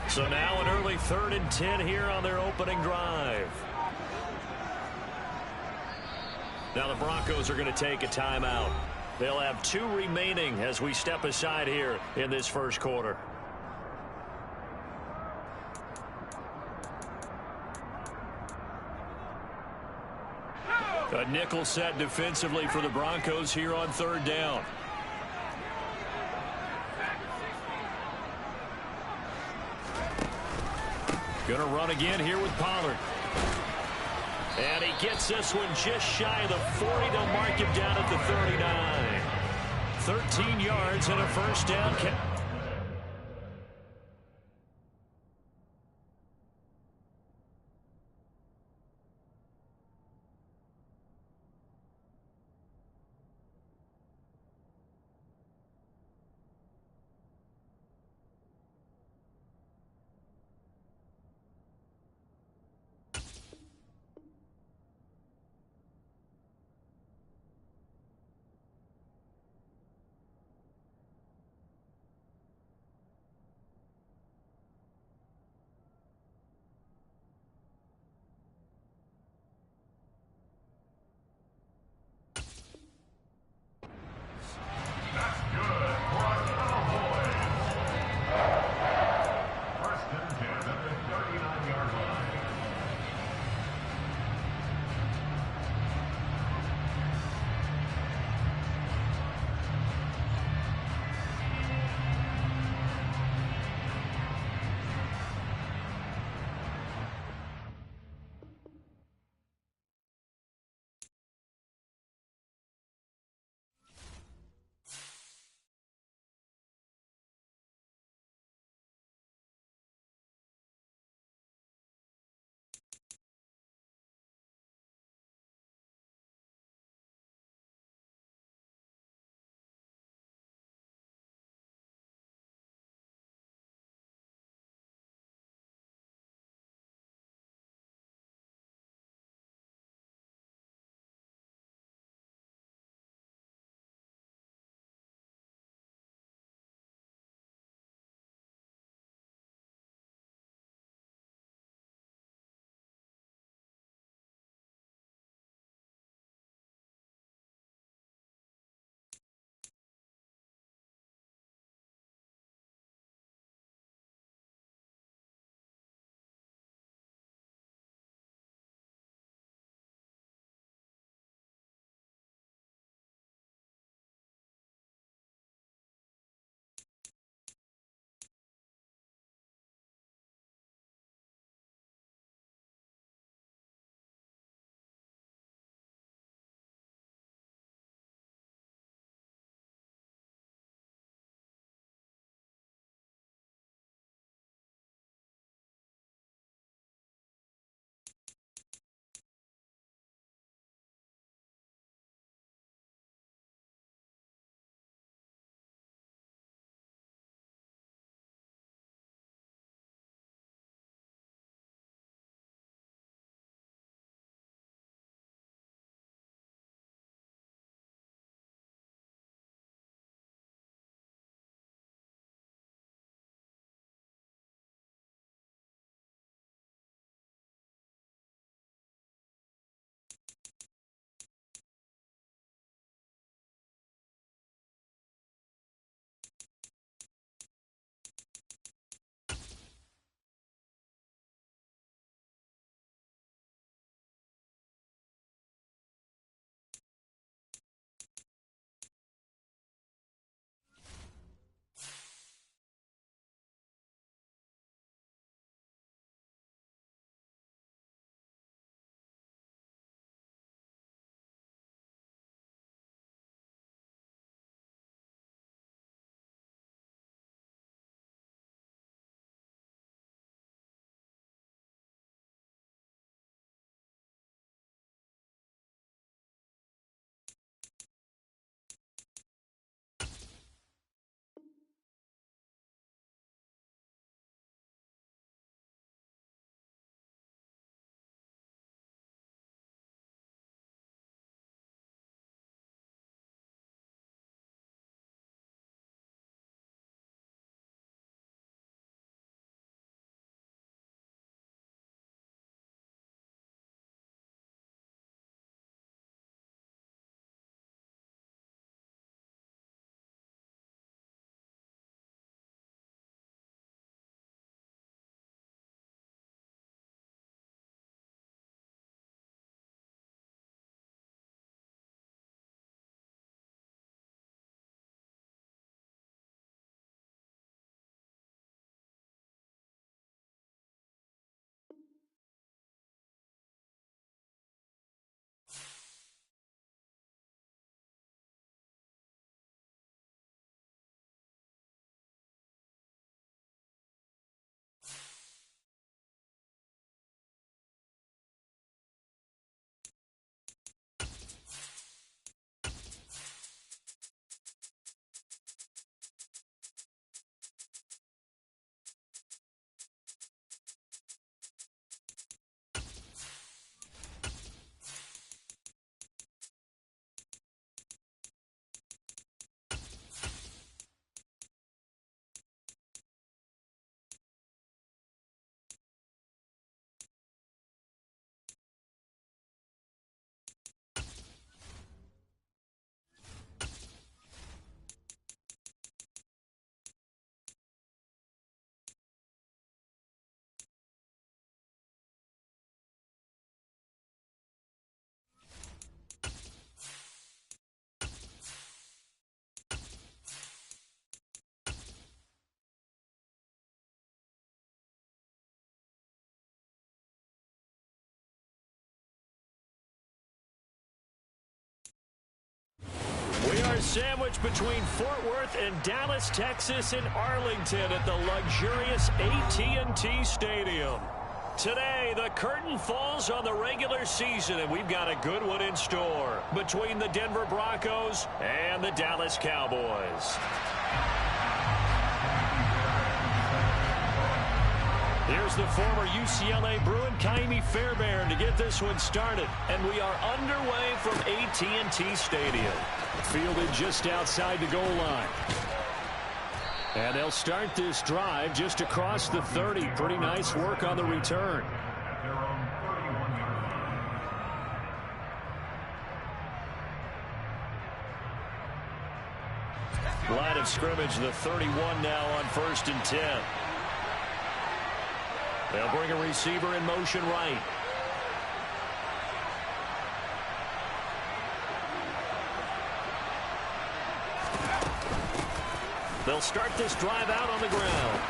So now an early 3rd and 10 here on their opening drive. Now the Broncos are going to take a timeout. They'll have 2 remaining as we step aside here in this first quarter. A nickel set defensively for the Broncos here on 3rd down. Going to run again here with Pollard. And he gets this one just shy of the 40. They'll mark him down at the 39. 13 yards and a first down. are sandwiched between Fort Worth and Dallas, Texas in Arlington at the luxurious AT&T Stadium. Today, the curtain falls on the regular season, and we've got a good one in store between the Denver Broncos and the Dallas Cowboys. Here's the former UCLA Bruin, Kaimi Fairbairn, to get this one started. And we are underway from AT&T Stadium. Fielded just outside the goal line. And they'll start this drive just across the 30. Pretty nice work on the return. Line of scrimmage, the 31 now on 1st and 10. They'll bring a receiver in motion right. They'll start this drive out on the ground.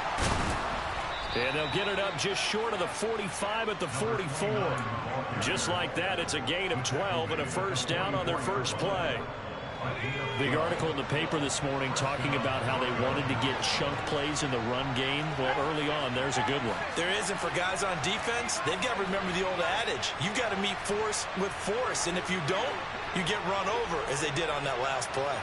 And they'll get it up just short of the 45 at the 44. Just like that, it's a gain of 12 and a first down on their first play. Big article in the paper this morning talking about how they wanted to get chunk plays in the run game. Well, early on, there's a good one. There isn't for guys on defense. They've got to remember the old adage. You've got to meet force with force, and if you don't, you get run over, as they did on that last play.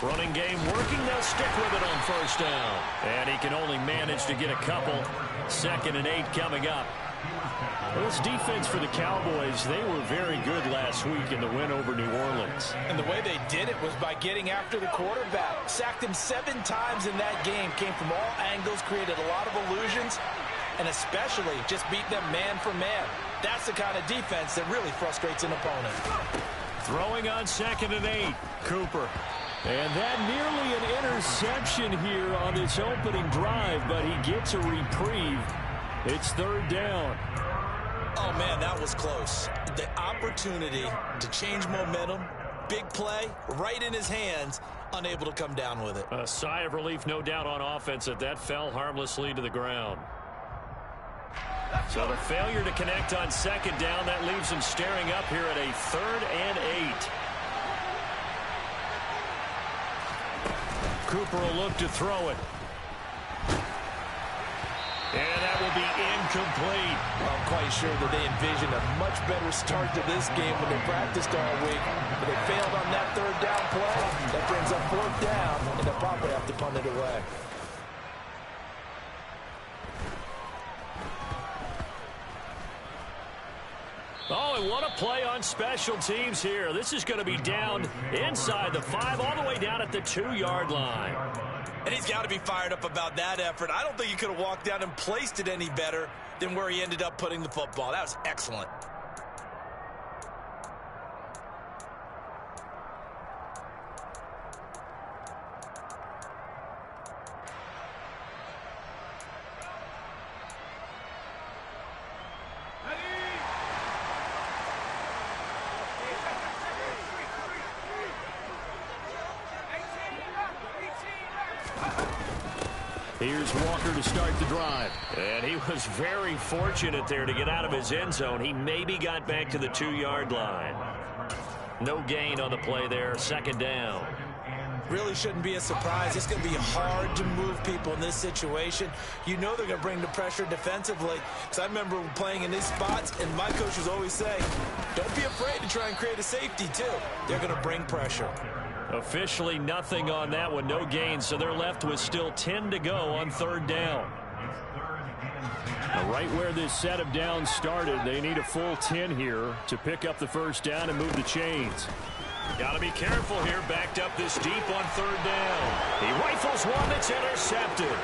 Running game working. They'll stick with it on first down. And he can only manage to get a couple. 2nd and 8 coming up. Well, this defense for the Cowboys, they were very good last week in the win over New Orleans. And the way they did it was by getting after the quarterback. Sacked him 7 times in that game. Came from all angles, created a lot of illusions, and especially just beat them man for man. That's the kind of defense that really frustrates an opponent. Throwing on 2nd and 8. Cooper. And that nearly an interception here on this opening drive, but he gets a reprieve. It's 3rd down. Oh, man, that was close. The opportunity to change momentum, big play, right in his hands, unable to come down with it. A sigh of relief, no doubt, on offense that fell harmlessly to the ground. So the failure to connect on 2nd down, that leaves him staring up here at a 3rd and 8. Cooper will look to throw it. And that will be incomplete. I'm quite sure that they envisioned a much better start to this game when they practiced all week. But they failed on that 3rd down play. That brings up 4th down, and they'll probably have to punt it away. Oh, and what a play on special teams here. This is going to be down inside the 5, all the way down at the 2-yard line. And he's got to be fired up about that effort. I don't think he could have walked down and placed it any better than where he ended up putting the football. That was excellent. Here's Walker to start the drive. And he was very fortunate there to get out of his end zone. He maybe got back to the 2-yard line. No gain on the play there. 2nd down. Really shouldn't be a surprise. It's going to be hard to move people in this situation. You know they're going to bring the pressure defensively. Because I remember playing in these spots, and my coach was always saying, don't be afraid to try and create a safety, too. They're going to bring pressure. Officially nothing on that one, no gain, so they're left with still 10 to go on 3rd down. Now, right where this set of downs started, they need a full 10 here to pick up the first down and move the chains. Got to be careful here, backed up this deep on 3rd down. He rifles one that's intercepted.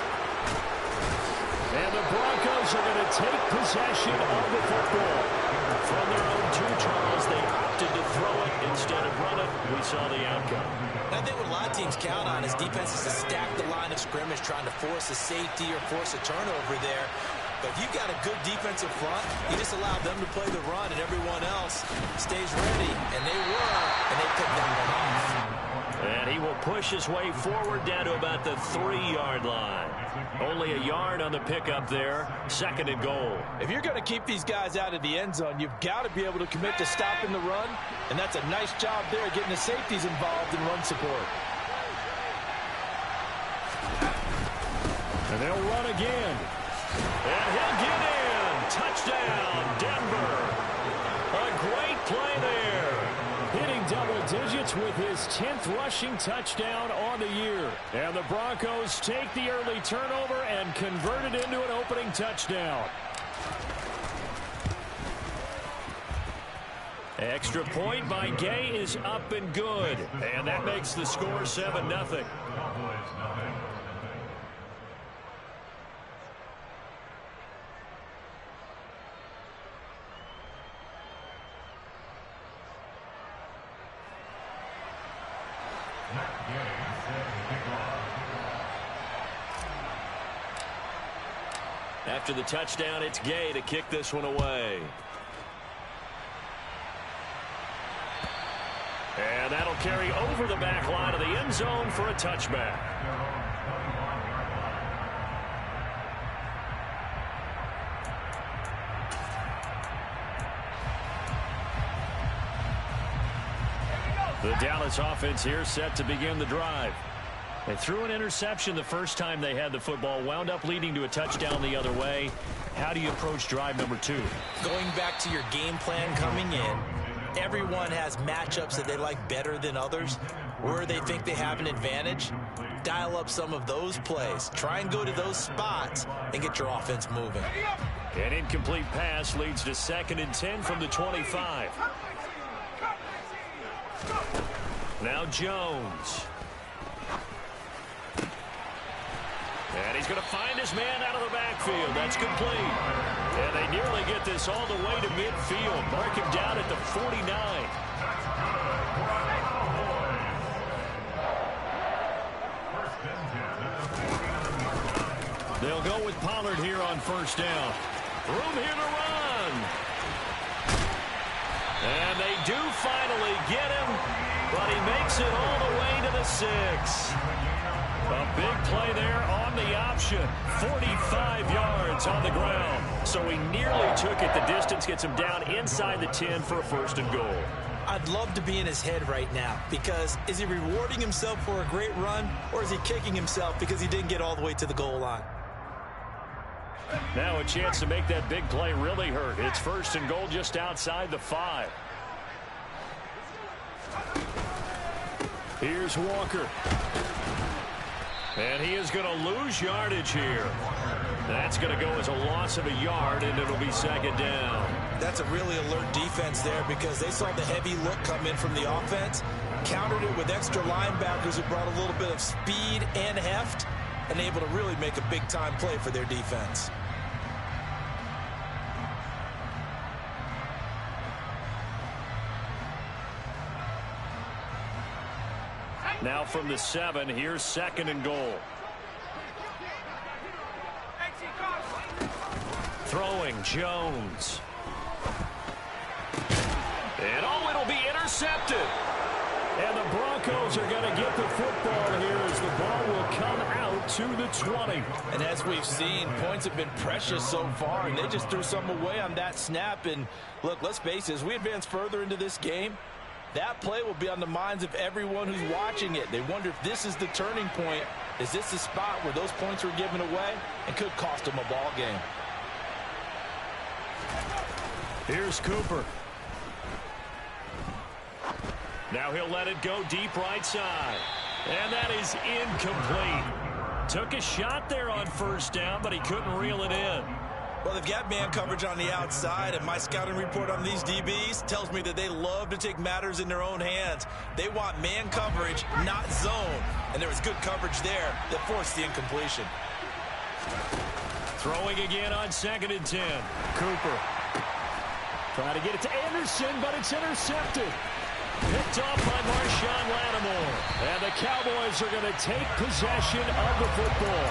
And the Broncos are going to take possession of the football. From their own 2, Charles, they opted to throw it instead of run it. We saw the outcome. I think what a lot of teams count on is defenses to stack the line of scrimmage, trying to force a safety or force a turnover there. But if you've got a good defensive front, you just allow them to play the run, and everyone else stays ready. And they were, and they picked that one off. And he will push his way forward down to about the 3-yard line. Only a yard on the pickup there. 2nd and goal. If you're going to keep these guys out of the end zone, you've got to be able to commit to stopping the run, and that's a nice job there getting the safeties involved in run support. And they'll run again. And he'll get in. Touchdown, Denver. A great play there. Hitting double digits with his 10th rushing touchdown on the year. And the Broncos take the early turnover and convert it into an opening touchdown. Extra point by Gay is up and good. And that makes the score 7-0. After the touchdown, it's Gay to kick this one away. And that'll carry over the back line of the end zone for a touchback. The Dallas offense here set to begin the drive. They threw an interception the first time they had the football, wound up leading to a touchdown the other way. How do you approach drive number 2? Going back to your game plan coming in, everyone has matchups that they like better than others, where they think they have an advantage. Dial up some of those plays. Try and go to those spots and get your offense moving. An incomplete pass leads to 2nd and 10 from the 25. Now Jones. And he's going to find his man out of the backfield. That's complete. And they nearly get this all the way to midfield. Mark him down at the 49. They'll go with Pollard here on 1st down. Room here to run. And they do finally get him, but he makes it all the way to the 6. A big play there on the option. 45 yards on the ground. So he nearly took it the distance, gets him down inside the 10 for a 1st and goal. I'd love to be in his head right now, because is he rewarding himself for a great run, or is he kicking himself because he didn't get all the way to the goal line? Now a chance to make that big play really hurt. It's 1st and goal just outside the 5. Here's Walker. And he is going to lose yardage here. That's going to go as a loss of a yard, and it'll be 2nd down. That's a really alert defense there, because they saw the heavy look come in from the offense, countered it with extra linebackers who brought a little bit of speed and heft, and able to really make a big-time play for their defense. Now from the 7, here's 2nd and goal. Throwing Jones. And it'll be intercepted. And the Broncos are going to get the football here as the ball will come out to the 20. And as we've seen, points have been precious so far, and they just threw some away on that snap. And look, let's face it, as we advance further into this game, that play will be on the minds of everyone who's watching it. They wonder if this is the turning point. Is this the spot where those points were given away and could cost them a ball game? Here's Cooper. Now he'll let it go deep right side. And that is incomplete. Took a shot there on 1st down, but he couldn't reel it in. Well, they've got man coverage on the outside, and my scouting report on these DBs tells me that they love to take matters in their own hands. They want man coverage, not zone. And there was good coverage there that forced the incompletion. Throwing again on 2nd and 10. Cooper. Trying to get it to Anderson, but it's intercepted. Picked off by Marshawn Lattimore. And the Cowboys are going to take possession of the football.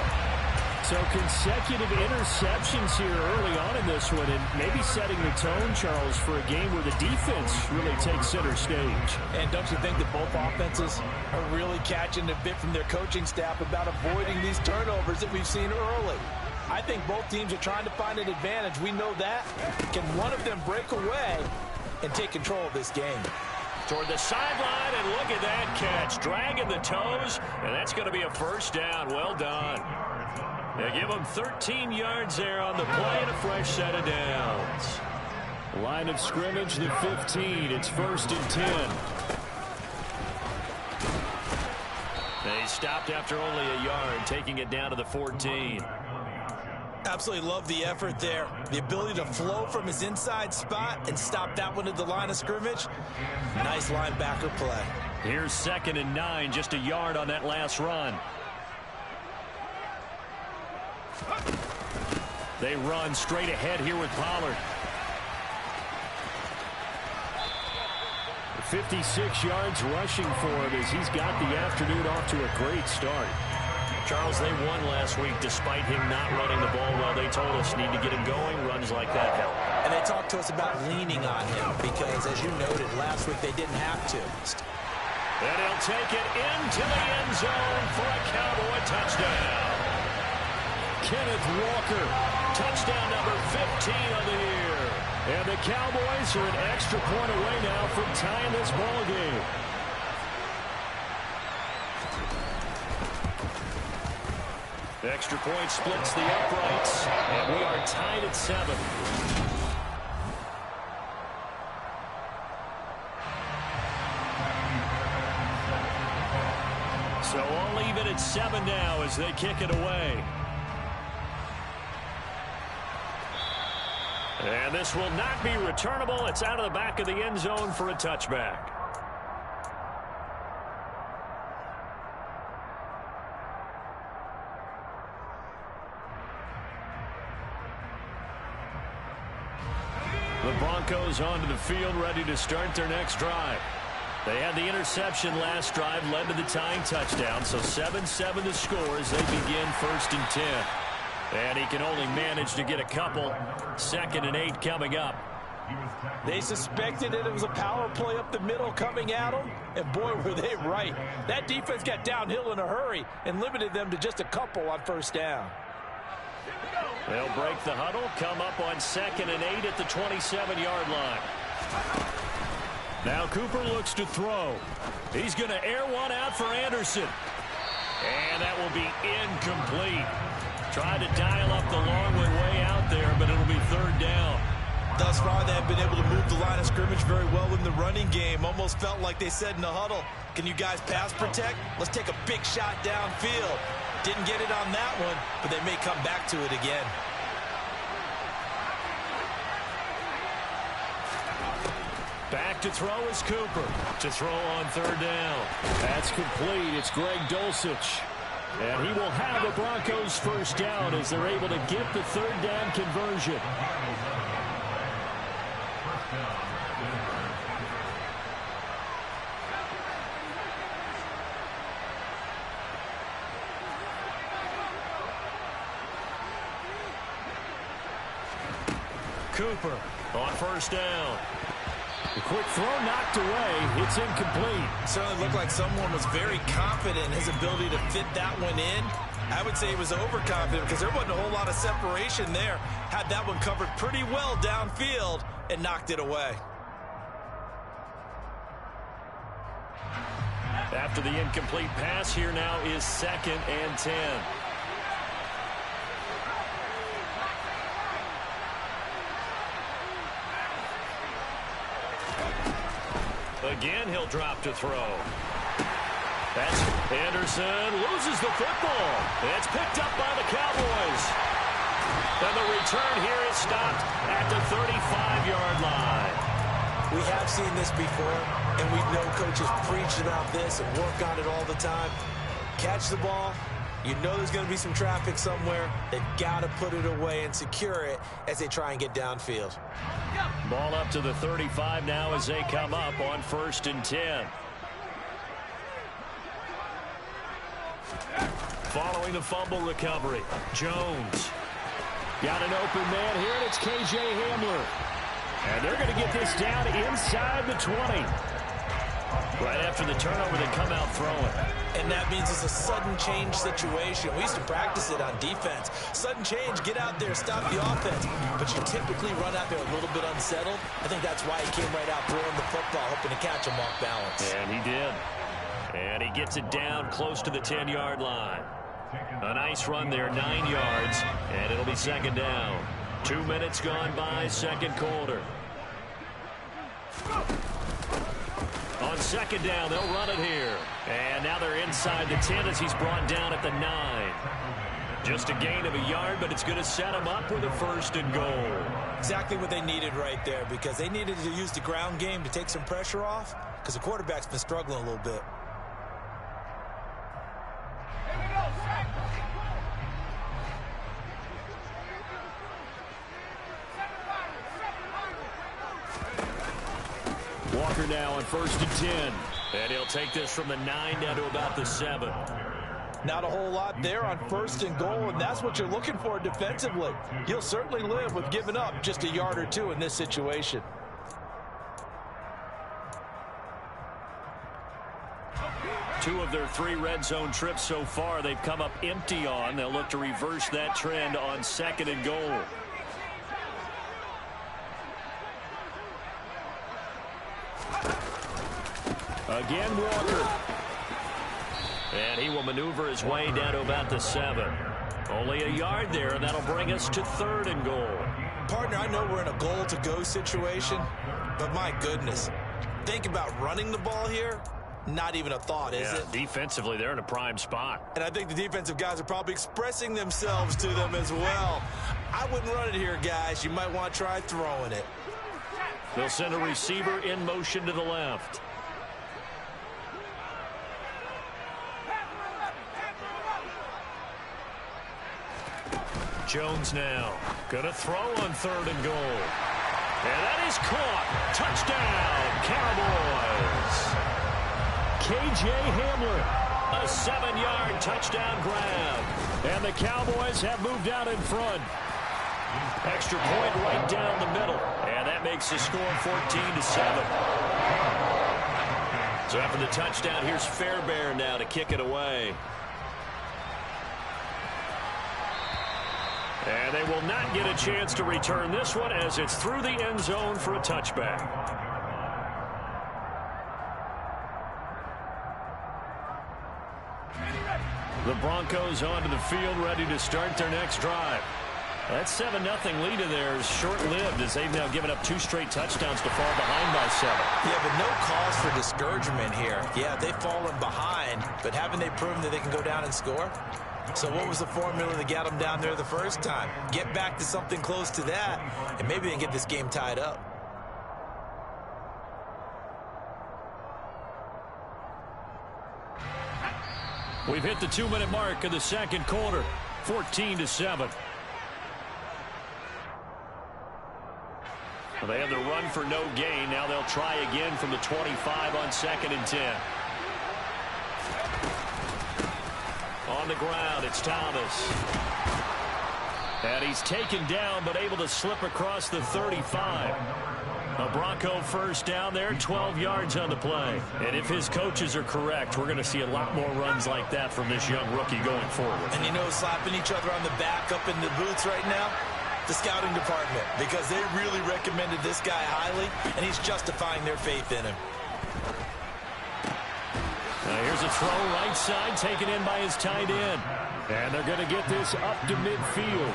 So consecutive interceptions here early on in this one, and maybe setting the tone, Charles, for a game where the defense really takes center stage. And don't you think that both offenses are really catching a bit from their coaching staff about avoiding these turnovers that we've seen early? I think both teams are trying to find an advantage. We know that. Can one of them break away and take control of this game? Toward the sideline, and look at that catch. Dragging the toes, and that's going to be a first down. Well done. They give them 13 yards there on the play and a fresh set of downs. Line of scrimmage, the 15. It's 1st and 10. They stopped after only a yard, taking it down to the 14. Absolutely love the effort there. The ability to flow from his inside spot and stop that one at the line of scrimmage. Nice linebacker play. Here's 2nd and 9, just a yard on that last run. They run straight ahead here with Pollard. 56 yards rushing for him as he's got the afternoon off to a great start. Charles, they won last week despite him not running the ball well. They told us need to get him going. Runs like that help. And they talked to us about leaning on him because, as you noted, last week they didn't have to. And he'll take it into the end zone for a Cowboy touchdown. Kenneth Walker, touchdown number 15 of the year. And the Cowboys are an extra point away now from tying this ball game. The extra point splits the uprights, and we are tied at 7. So all even at 7 now as they kick it away. And this will not be returnable. It's out of the back of the end zone for a touchback. The Broncos onto the field, ready to start their next drive. They had the interception last drive, led to the tying touchdown, so 7-7 the score as they begin 1st and 10. And he can only manage to get a couple. 2nd and 8 coming up. They suspected that it was a power play up the middle coming at them, and boy, were they right. That defense got downhill in a hurry and limited them to just a couple on 1st down. They'll break the huddle, come up on 2nd and 8 at the 27-yard line. Now Cooper looks to throw. He's going to air one out for Anderson. And that will be incomplete. Tried to dial up the long one way out there, but it'll be 3rd down. Thus far, they have been able to move the line of scrimmage very well in the running game. Almost felt like they said in the huddle, can you guys pass protect? Let's take a big shot downfield. Didn't get it on that one, but they may come back to it again. Back to throw is Cooper. To throw on 3rd down. That's complete. It's Greg Dulcich. And he will have the Broncos 1st down as they're able to get the 3rd down conversion. Cooper on 1st down. The quick throw knocked away. It's incomplete. Certainly looked like someone was very confident in his ability to fit that one in. I would say he was overconfident because there wasn't a whole lot of separation there. Had that one covered pretty well downfield and knocked it away. After the incomplete pass, here now is 2nd and 10. Again, he'll drop to throw. That's Anderson loses the football. It's picked up by the Cowboys. And the return here is stopped at the 35-yard line. We have seen this before, and we know coaches preach about this and work on it all the time. Catch the ball. You know there's going to be some traffic somewhere. They've got to put it away and secure it as they try and get downfield. Ball up to the 35 now as they come up on 1st and 10. Following the fumble recovery, Jones. Got an open man here, and it's K.J. Hamler. And they're going to get this down inside the 20. Right after the turnover, they come out throwing. And that means it's a sudden change situation. We used to practice it on defense. Sudden change, get out there, stop the offense. But you typically run out there a little bit unsettled. I think that's why he came right out throwing the football, hoping to catch him off balance. And he did. And he gets it down close to the 10-yard line. A nice run there, 9 yards, and it'll be second down. 2 minutes gone by, second quarter. On second down, they'll run it here. And now they're inside the 10 as he's brought down at the 9. Just a gain of a yard, but it's going to set him up with a first and goal. Exactly what they needed right there, because they needed to use the ground game to take some pressure off, because the quarterback's been struggling a little bit. Walker now on first and 10. And he'll take this from the 9 down to about the 7. Not a whole lot there on first and goal, and that's what you're looking for defensively. You'll certainly live with giving up just a yard or two in this situation. Two of their 3 red zone trips so far they've come up empty on. They'll look to reverse that trend on second and goal. Again, Walker. And he will maneuver his way down to about the 7. Only a yard there, and that'll bring us to third and goal. Partner, I know we're in a goal-to-go situation, but my goodness, think about running the ball here. Not even a thought, is it? Defensively, they're in a prime spot. And I think the defensive guys are probably expressing themselves to them as well. I wouldn't run it here, guys. You might want to try throwing it. They'll send a receiver in motion to the left. Jones now gonna throw on third and goal. And that is caught. Touchdown, Cowboys. K.J. Hamler, a 7-yard touchdown grab. And the Cowboys have moved out in front. Extra point right down the middle. And that makes the score 14-7. So after the touchdown, here's Fairbairn now to kick it away. And they will not get a chance to return this one as it's through the end zone for a touchback. The Broncos onto the field, ready to start their next drive. That 7-0 lead of theirs is short-lived as they've now given up 2 straight touchdowns to fall behind by 7. Yeah, but no cause for discouragement here. Yeah, they've fallen behind, but haven't they proven that they can go down and score? So what was the formula that got them down there the first time? Get back to something close to that, and maybe they can get this game tied up. We've hit the 2-minute mark of the second quarter, 14-7. Well, they have the run for no gain. Now they'll try again from the 25 on second and 10. On the ground, it's Thomas. And he's taken down, but able to slip across the 35. A Bronco first down there, 12 yards on the play. And if his coaches are correct, we're going to see a lot more runs like that from this young rookie going forward. And you know, slapping each other on the back up in the boots right now? The scouting department, because they really recommended this guy highly, and he's justifying their faith in him. Now here's a throw right side taken in by his tight end. And they're going to get this up to midfield.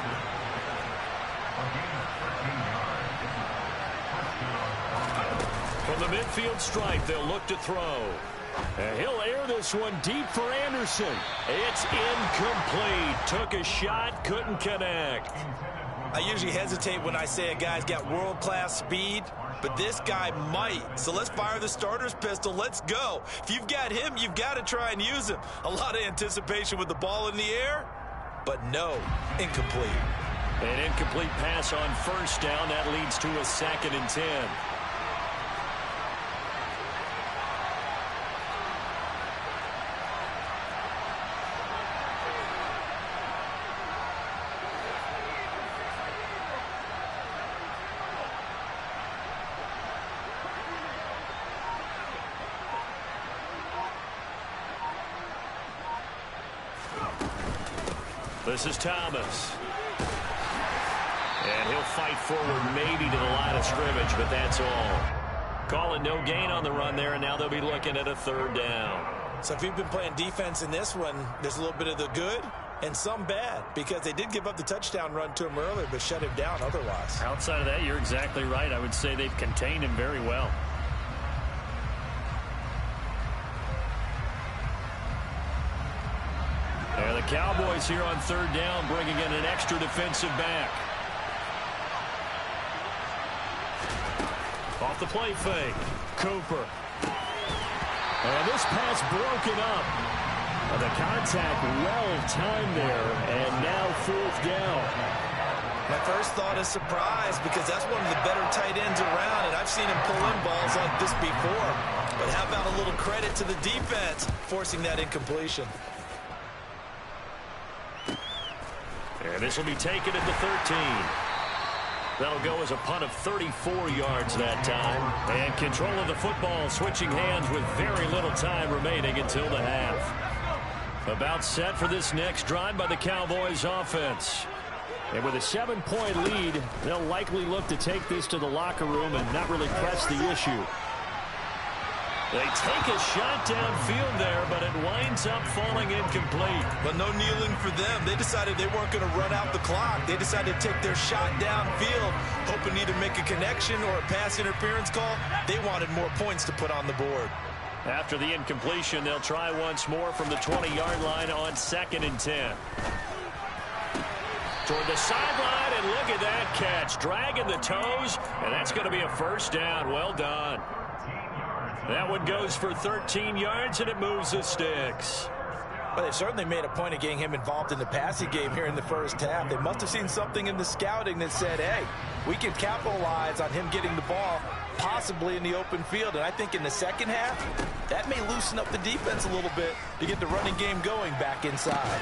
From the midfield stripe, they'll look to throw. And he'll air this one deep for Anderson. It's incomplete. Took a shot, couldn't connect. I usually hesitate when I say a guy's got world-class speed, but this guy might. So let's fire the starter's pistol. Let's go. If you've got him, you've got to try and use him. A lot of anticipation with the ball in the air, but no, incomplete. An incomplete pass on first down. That leads to a 2nd and 10. This is Thomas. And he'll fight forward maybe to the line of scrimmage, but that's all. Calling no gain on the run there, and now they'll be looking at a third down. So if you've been playing defense in this one, there's a little bit of the good and some bad, because they did give up the touchdown run to him earlier but shut him down otherwise. Outside of that, you're exactly right. I would say they've contained him very well. And the Cowboys here on third down, bringing in an extra defensive back. Off the play fake, Cooper. And this pass broken up. And the contact well-timed there, and now fourth down. My first thought is surprise, because that's one of the better tight ends around, and I've seen him pull in balls like this before. But how about a little credit to the defense forcing that incompletion? And this will be taken at the 13. That'll go as a punt of 34 yards that time. And control of the football switching hands with very little time remaining until the half. About set for this next drive by the Cowboys offense. And with a 7-point lead, they'll likely look to take this to the locker room and not really press the issue. They take a shot downfield there, but it winds up falling incomplete. But no kneeling for them. They decided they weren't going to run out the clock. They decided to take their shot downfield, hoping either make a connection or a pass interference call. They wanted more points to put on the board. After the incompletion, they'll try once more from the 20-yard line on 2nd and 10. Toward the sideline, and look at that catch. Dragging the toes, and that's going to be a first down. Well done. That one goes for 13 yards, and it moves the sticks. Well, they certainly made a point of getting him involved in the passing game here in the first half. They must have seen something in the scouting that said, hey, we can capitalize on him getting the ball possibly in the open field. And I think in the second half, that may loosen up the defense a little bit to get the running game going back inside.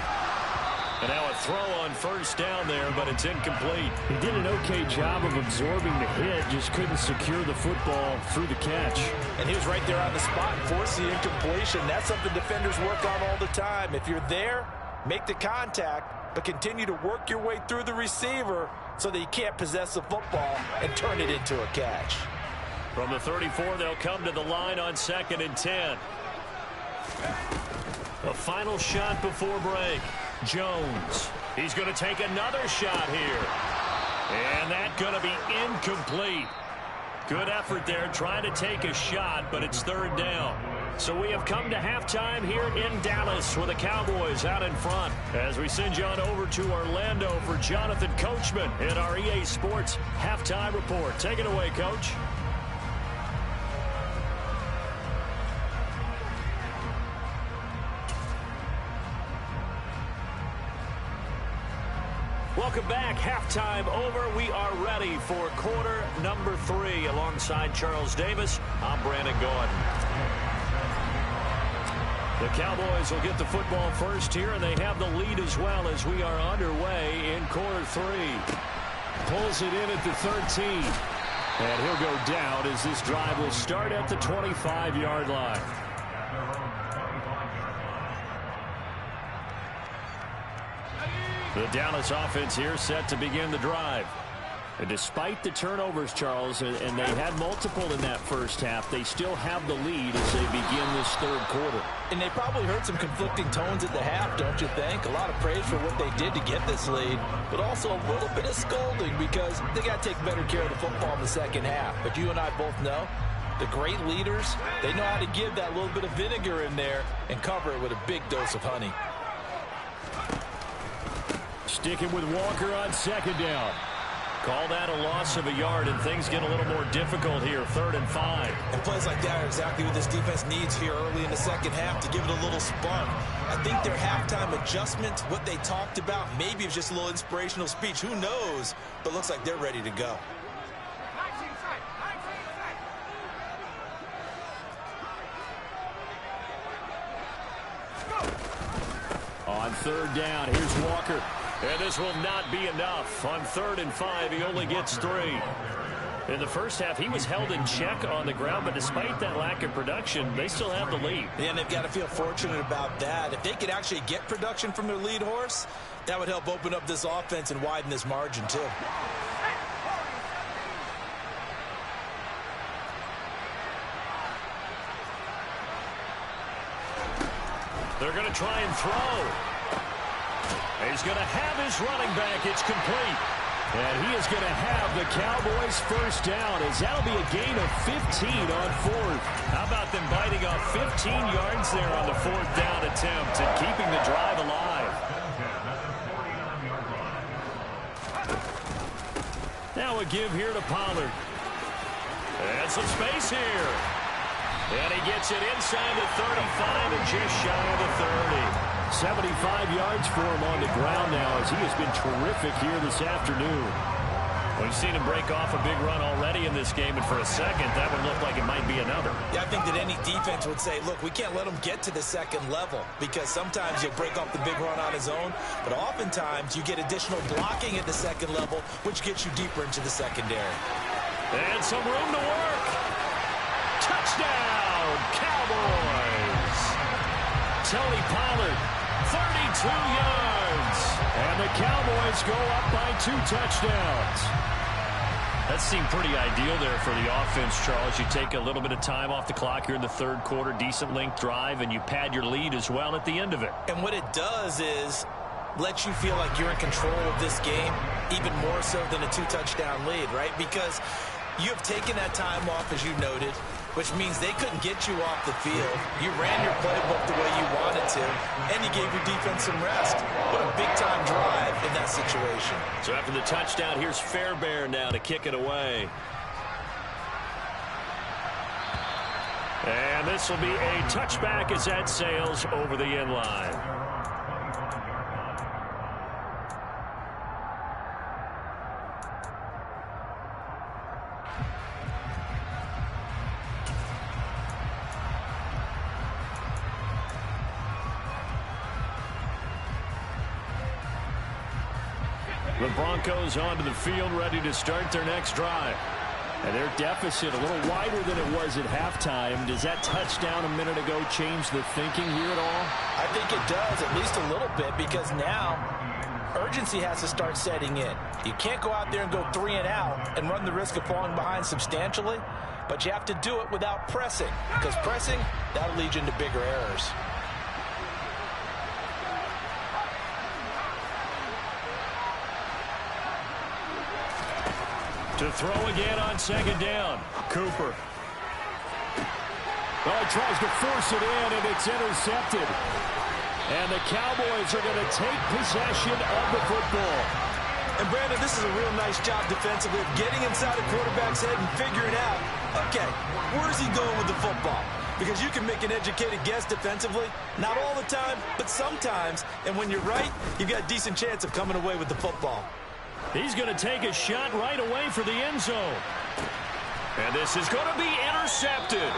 And now a throw on first down there, but it's incomplete. He did an okay job of absorbing the hit, just couldn't secure the football through the catch. And he was right there on the spot and forced the incompletion. That's something defenders work on all the time. If you're there, make the contact, but continue to work your way through the receiver so that you can't possess the football and turn it into a catch. From the 34, they'll come to the line on 2nd and 10. A final shot before break. Jones. He's going to take another shot here. And that's going to be incomplete. Good effort there trying to take a shot, but it's third down. So we have come to halftime here in Dallas with the Cowboys out in front. As we send you on over to Orlando for Jonathan Coachman in our EA Sports Halftime Report. Take it away, Coach. Welcome back. Halftime over. We are ready for quarter number 3. Alongside Charles Davis, I'm Brandon Gordon. The Cowboys will get the football first here, and they have the lead as well as we are underway in quarter 3. Pulls it in at the 13. And he'll go down as this drive will start at the 25-yard line. The Dallas offense here set to begin the drive. And despite the turnovers, Charles, and they had multiple in that first half, they still have the lead as they begin this third quarter. And they probably heard some conflicting tones at the half, don't you think? A lot of praise for what they did to get this lead, but also a little bit of scolding because they got to take better care of the football in the second half. But you and I both know the great leaders, they know how to give that little bit of vinegar in there and cover it with a big dose of honey. Sticking with Walker on second down. Call that a loss of a yard, and things get a little more difficult here, 3rd and 5. And plays like that are exactly what this defense needs here early in the second half to give it a little spark. I think their halftime adjustments, what they talked about, maybe it's just a little inspirational speech. Who knows? But looks like they're ready to go. On 3rd down, here's Walker. And this will not be enough. On 3rd and 5, he only gets 3. In the first half, he was held in check on the ground, but despite that lack of production, they still have the lead. Yeah, and they've got to feel fortunate about that. If they could actually get production from their lead horse, that would help open up this offense and widen this margin, too. They're going to try and throw. He's going to have his running back. It's complete. And he is going to have the Cowboys first down, as that'll be a gain of 15 on fourth. How about them biting off 15 yards there on the fourth down attempt and keeping the drive alive? Now a give here to Pollard. And some space here. And he gets it inside the 35 and just shy of the 30. 75 yards for him on the ground now, as he has been terrific here this afternoon. We've seen him break off a big run already in this game, and for a second, that would look like it might be another. Yeah, I think that any defense would say, look, we can't let him get to the second level, because sometimes you'll break off the big run on his own, but oftentimes you get additional blocking at the second level, which gets you deeper into the secondary. And some room to work. Touchdown, Cowboys. Tony Pollard, 32 yards. And the Cowboys go up by 2 touchdowns. That seemed pretty ideal there for the offense, Charles. You take a little bit of time off the clock here in the third quarter, decent length drive, and you pad your lead as well at the end of it. And what it does is let you feel like you're in control of this game, even more so than a 2-touchdown lead, right? Because you have taken that time off, as you noted, which means they couldn't get you off the field. You ran your playbook the way you wanted to, and you gave your defense some rest. What a big-time drive in that situation. So after the touchdown, here's Fairbairn now to kick it away. And this will be a touchback as that sails over the end line. The Broncos onto the field, ready to start their next drive. And their deficit a little wider than it was at halftime. Does that touchdown a minute ago change the thinking here at all? I think it does, at least a little bit, because now urgency has to start setting in. You can't go out there and go 3 and out and run the risk of falling behind substantially, but you have to do it without pressing, because pressing, that'll lead you into bigger errors. To throw again on second down. Cooper. Well, he tries to force it in, and it's intercepted. And the Cowboys are going to take possession of the football. And, Brandon, this is a real nice job defensively of getting inside the quarterback's head and figuring out, okay, where's he going with the football? Because you can make an educated guess defensively. Not all the time, but sometimes. And when you're right, you've got a decent chance of coming away with the football. He's going to take a shot right away for the end zone. And this is going to be intercepted.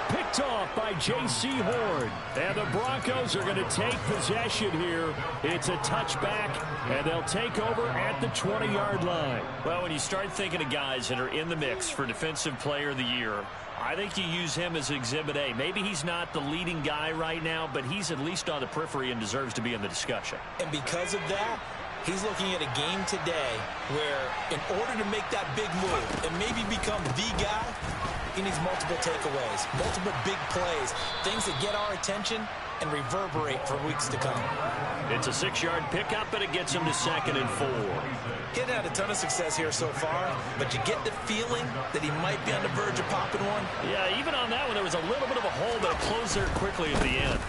Picked off by J.C. Horn. And the Broncos are going to take possession here. It's a touchback, and they'll take over at the 20-yard line. Well, when you start thinking of guys that are in the mix for Defensive Player of the Year, I think you use him as Exhibit A. Maybe he's not the leading guy right now, but he's at least on the periphery and deserves to be in the discussion. And because of that, he's looking at a game today where in order to make that big move and maybe become the guy, he needs multiple takeaways, multiple big plays, things that get our attention and reverberate for weeks to come. It's a 6-yard pickup, but it gets him to 2nd and 4. He hasn't had a ton of success here so far, but you get the feeling that he might be on the verge of popping one. Yeah, even on that one, there was a little bit of a hole, but it closed there quickly at the end.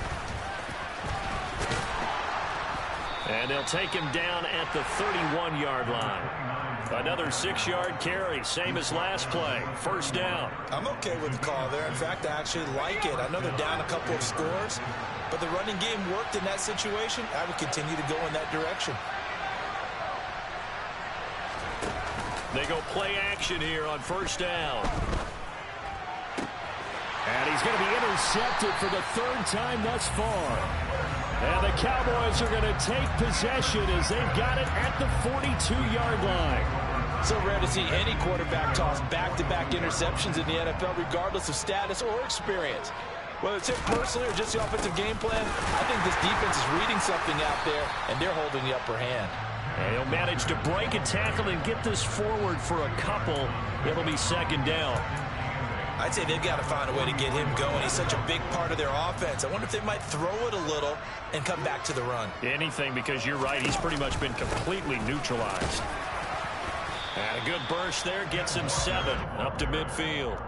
And they'll take him down at the 31-yard line. Another 6-yard carry, same as last play. First down. I'm okay with the call there. In fact, I actually like it. I know they're down a couple of scores, but the running game worked in that situation. I would continue to go in that direction. They go play action here on first down. And he's going to be intercepted for the 3rd time thus far. And the Cowboys are going to take possession as they've got it at the 42-yard line. So rare to see any quarterback toss back-to-back interceptions in the NFL, regardless of status or experience. Whether it's him personally or just the offensive game plan, I think this defense is reading something out there, and they're holding the upper hand. And he'll manage to break a tackle and get this forward for a couple. It'll be second down. I'd say they've got to find a way to get him going. He's such a big part of their offense. I wonder if they might throw it a little and come back to the run. Anything, because you're right. He's pretty much been completely neutralized. And a good burst there gets him 7 up to midfield.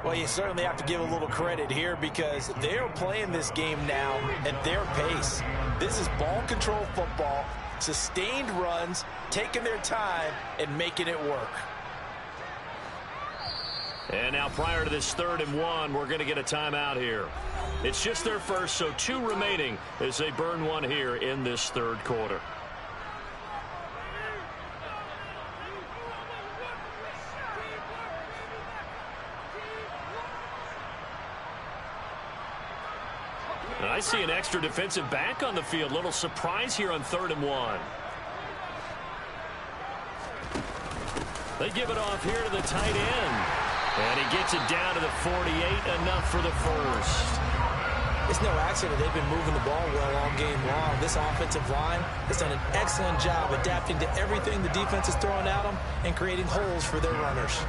Well, you certainly have to give a little credit here because they're playing this game now at their pace. This is ball control football, sustained runs, taking their time, and making it work. And now prior to this 3rd and 1, we're going to get a timeout here. It's just their first, so 2 remaining as they burn one here in this 3rd quarter. And I see an extra defensive back on the field. Little surprise here on 3rd and 1. They give it off here to the tight end. And he gets it down to the 48, enough for the first. It's no accident they've been moving the ball well all game long. This offensive line has done an excellent job adapting to everything the defense is throwing at them and creating holes for their runners.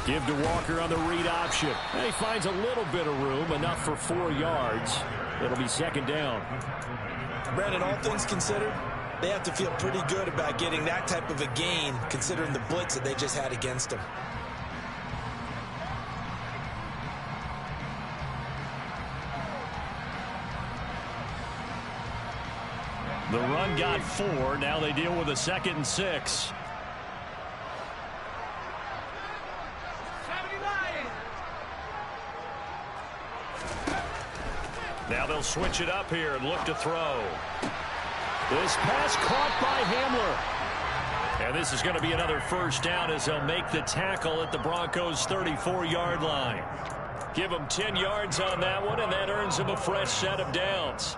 Give to Walker on the read option. And he finds a little bit of room, enough for 4 yards. It'll be second down. Brandon, all things considered, they have to feel pretty good about getting that type of a gain, considering the blitz that they just had against them. The run got 4. Now they deal with a 2nd and 6. Now they'll switch it up here and look to throw. This pass caught by Hamler. And this is going to be another first down as they'll make the tackle at the Broncos' 34-yard line. Give them 10 yards on that one, and that earns them a fresh set of downs.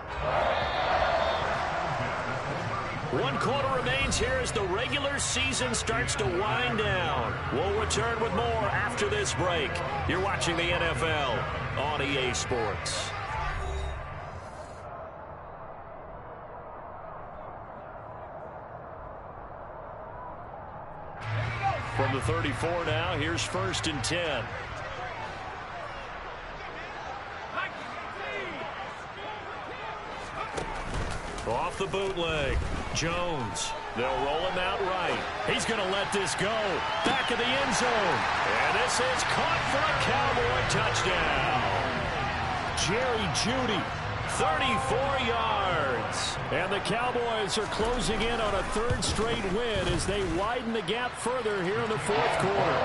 1 quarter remains here as the regular season starts to wind down. We'll return with more after this break. You're watching the NFL on EA Sports. From the 34 now, here's 1st and 10. Off the bootleg. Jones. They'll roll him out right. He's going to let this go. Back of the end zone. And this is caught for a Cowboy touchdown. Jerry Jeudy. 34 yards. And the Cowboys are closing in on a 3rd straight win as they widen the gap further here in the 4th quarter.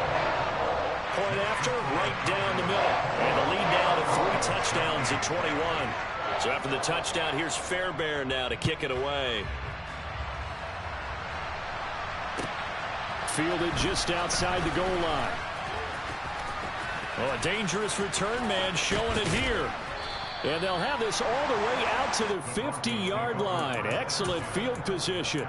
Point after, right down the middle. And the lead down to 3 touchdowns at 21. So after the touchdown, here's Fairbairn now to kick it away. Fielded just outside the goal line. Well, a dangerous return man showing it here. And they'll have this all the way out to the 50-yard line. Excellent field position.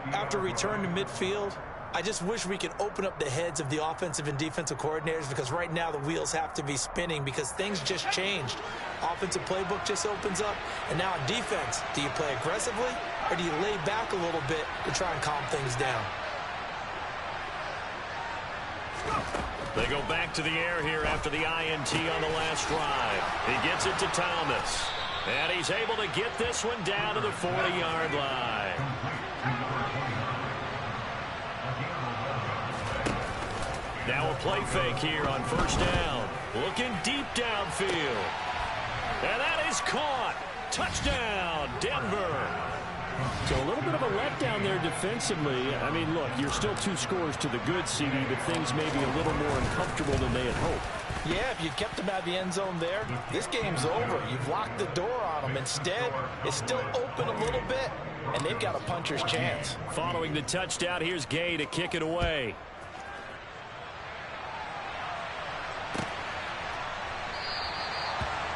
After return to midfield, I just wish we could open up the heads of the offensive and defensive coordinators because right now the wheels have to be spinning because things just changed. Offensive playbook just opens up. And now on defense, do you play aggressively or do you lay back a little bit to try and calm things down? They go back to the air here after the INT on the last drive. He gets it to Thomas. And he's able to get this one down to the 40-yard line. Now a play fake here on 1st down. Looking deep downfield. And that is caught. Touchdown, Denver. So a little bit of a letdown there defensively. I mean, look, you're still 2 scores to the good, CD, but things may be a little more uncomfortable than they had hoped. Yeah, if you kept them out of the end zone there, this game's over. You've locked the door on them. Instead, it's still open a little bit, and they've got a puncher's chance. Following the touchdown, here's Gay to kick it away.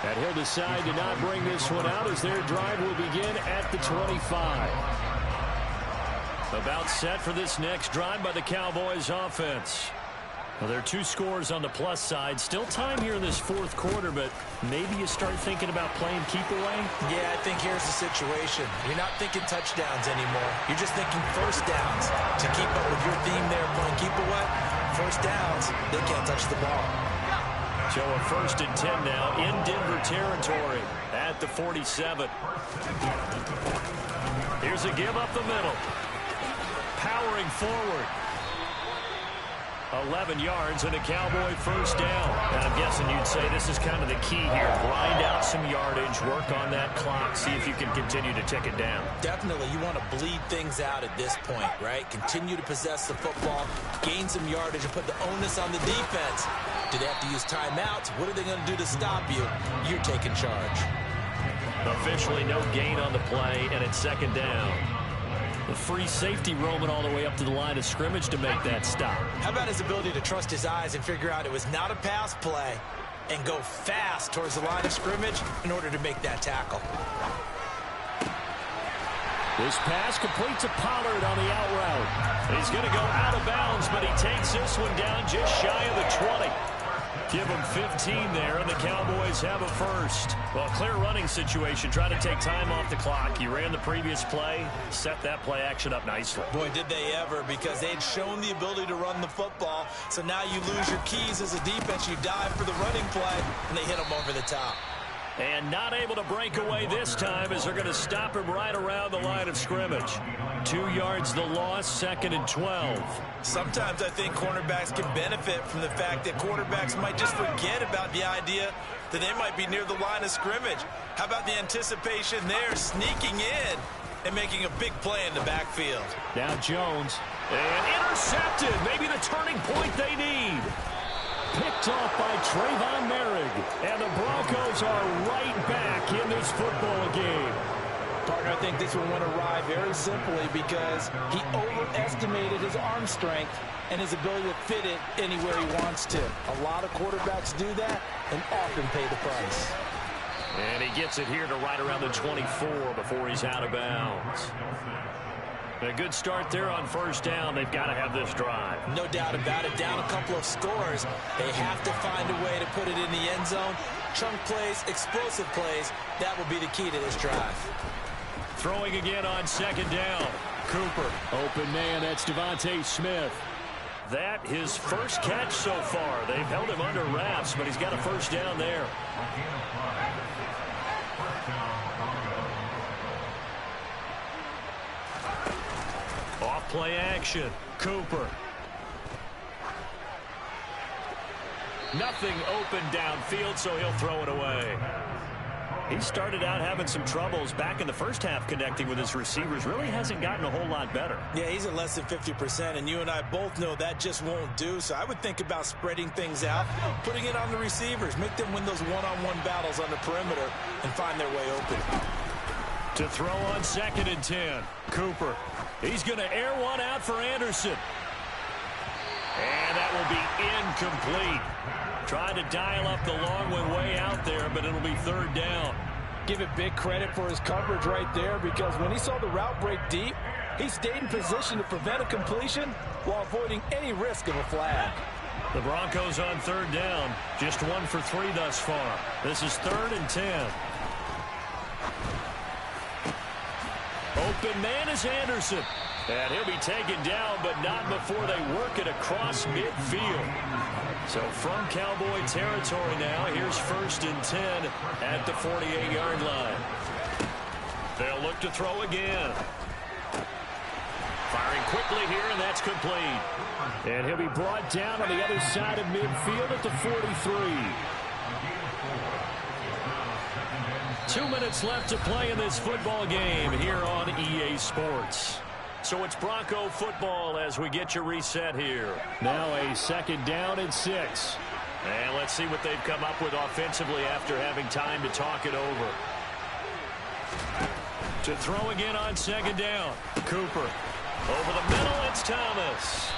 And he'll decide to not bring this one out as their drive will begin at the 25. About set for this next drive by the Cowboys offense. Well, there are 2 scores on the plus side. Still time here in this fourth quarter, but maybe you start thinking about playing keep away? Yeah, I think here's the situation. You're not thinking touchdowns anymore. You're just thinking first downs. To keep up with your theme there, playing keep away, first downs, they can't touch the ball. So a 1st and 10 now in Denver territory at the 47. Here's a give up the middle. Powering forward. 11 yards and a Cowboy first down. And I'm guessing you'd say this is kind of the key here. Grind out some yardage, work on that clock, see if you can continue to tick it down. Definitely, you want to bleed things out at this point, right? Continue to possess the football, gain some yardage, and put the onus on the defense. Do they have to use timeouts? What are they going to do to stop you? You're taking charge. Officially no gain on the play, and it's 2nd down. The free safety roaming all the way up to the line of scrimmage to make that stop. How about his ability to trust his eyes and figure out it was not a pass play and go fast towards the line of scrimmage in order to make that tackle? This pass complete to Pollard on the out route. He's going to go out of bounds, but he takes this one down just shy of the 20. Give him 15 there, and the Cowboys have a first. Well, clear running situation. Try to take time off the clock. You ran the previous play, set that play action up nicely. Boy, did they ever, because they'd shown the ability to run the football. So now you lose your keys as a defense. You dive for the running play, and they hit them over the top. And not able to break away this time as they're going to stop him right around the line of scrimmage. 2 yards the loss, 2nd and 12. Sometimes I think cornerbacks can benefit from the fact that quarterbacks might just forget about the idea that they might be near the line of scrimmage. How about the anticipation there, sneaking in and making a big play in the backfield? Now Jones. And intercepted. Maybe the turning point they need. Picked off by Trayvon Merrick. And the Broncos are right back in this football game. Partner, I think this one went awry very simply because he overestimated his arm strength and his ability to fit it anywhere he wants to. A lot of quarterbacks do that and often pay the price. And he gets it here to right around the 24 before he's out of bounds. A good start there on first down. They've got to have this drive. No doubt about it. Down a couple of scores. They have to find a way to put it in the end zone. Chunk plays, explosive plays. That will be the key to this drive. Throwing again on 2nd down. Cooper. Open man, that's Devontae Smith. That his first catch so far. They've held him under wraps, but he's got a first down there. Off play action. Cooper. Nothing open downfield, so he'll throw it away. He started out having some troubles back in the first half connecting with his receivers. Really hasn't gotten a whole lot better. Yeah, he's at less than 50%, and you and I both know that just won't do. So I would think about spreading things out, putting it on the receivers, make them win those one-on-one battles on the perimeter and find their way open. To throw on 2nd and 10. Cooper. He's going to air one out for Anderson. And that will be incomplete. Trying to dial up the long one way out there, but it'll be 3rd down. Give it big credit for his coverage right there, because when he saw the route break deep, he stayed in position to prevent a completion while avoiding any risk of a flag. The Broncos on 3rd down. Just 1 for 3 thus far. This is 3rd and 10. Open man is Anderson. And he'll be taken down, but not before they work it across midfield. So from Cowboy territory now, here's 1st and 10 at the 48-yard line. They'll look to throw again. Firing quickly here, and that's complete. And he'll be brought down on the other side of midfield at the 43. 2 minutes left to play in this football game here on EA Sports. So it's Bronco football as we get you reset here. Now a 2nd down and 6. And let's see what they've come up with offensively after having time to talk it over. To throw again on 2nd down. Cooper. Over the middle, it's Thomas.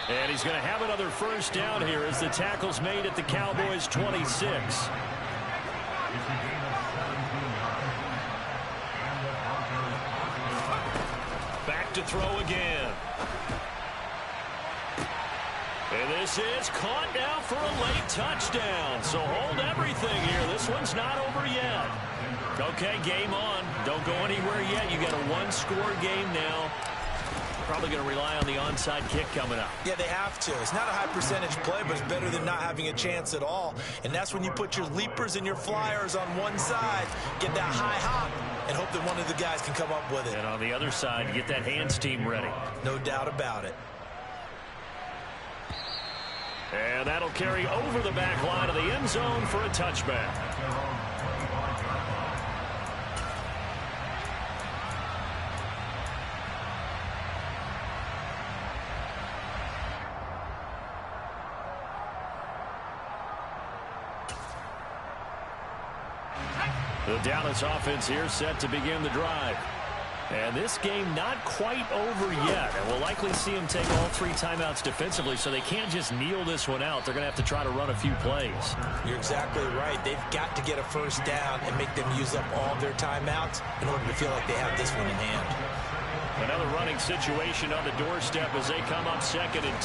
And he's going to have another first down here as the tackle's made at the Cowboys' 26. Back to throw again. And this is caught now for a late touchdown. So hold everything here. This one's not over yet. Okay, game on. Don't go anywhere yet. You got a one-score game now. Probably going to rely on the onside kick coming up. Yeah, they have to. It's not a high percentage play, but it's better than not having a chance at all. And that's when you put your leapers and your flyers on one side, get that high hop, and hope that one of the guys can come up with it. And on the other side, get that hands team ready. No doubt about it. And that'll carry over the back line of the end zone for a touchback. The Dallas offense here set to begin the drive. And this game not quite over yet. And we'll likely see them take all 3 timeouts defensively, so they can't just kneel this one out. They're going to have to try to run a few plays. You're exactly right. They've got to get a first down and make them use up all their timeouts in order to feel like they have this one in hand. Another running situation on the doorstep as they come up 2nd and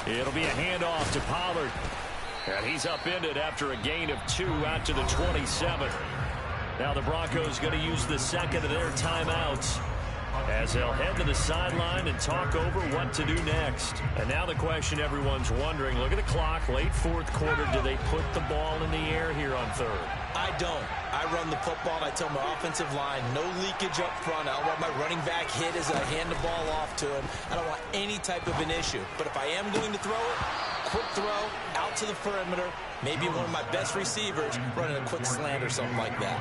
10. It'll be a handoff to Pollard. And he's upended after a gain of 2 out to the 27. Now the Broncos going to use the second of their timeouts as they'll head to the sideline and talk over what to do next. And now the question everyone's wondering, look at the clock, late 4th quarter, do they put the ball in the air here on 3rd? I don't. I run the football, and I tell my offensive line, no leakage up front. I don't want my running back hit as I hand the ball off to him. I don't want any type of an issue. But if I am going to throw it, quick throw, out to the perimeter, maybe one of my best receivers running a quick slant or something like that.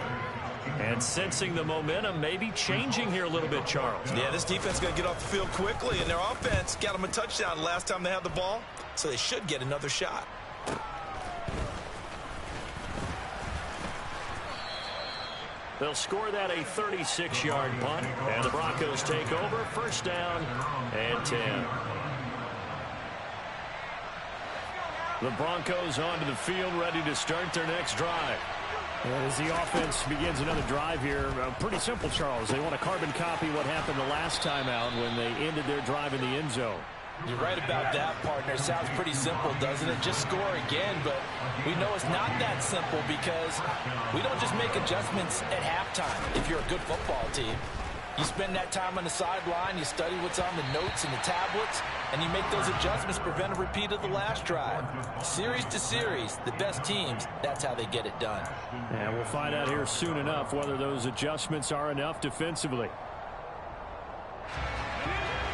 And sensing the momentum maybe changing here a little bit, Charles. Yeah, this defense is going to get off the field quickly, and their offense got them a touchdown last time they had the ball, so they should get another shot. They'll score that a 36-yard punt, and the Broncos take over, 1st down and 10. The Broncos onto the field, ready to start their next drive. And as the offense begins another drive here, pretty simple, Charles. They want to carbon copy what happened the last time out when they ended their drive in the end zone. You're right about that, partner. Sounds pretty simple, doesn't it? Just score again, but we know it's not that simple because we don't just make adjustments at halftime if you're a good football team. You spend that time on the sideline, you study what's on the notes and the tablets, and you make those adjustments to prevent a repeat of the last drive. Series to series, the best teams, that's how they get it done. And we'll find out here soon enough whether those adjustments are enough defensively.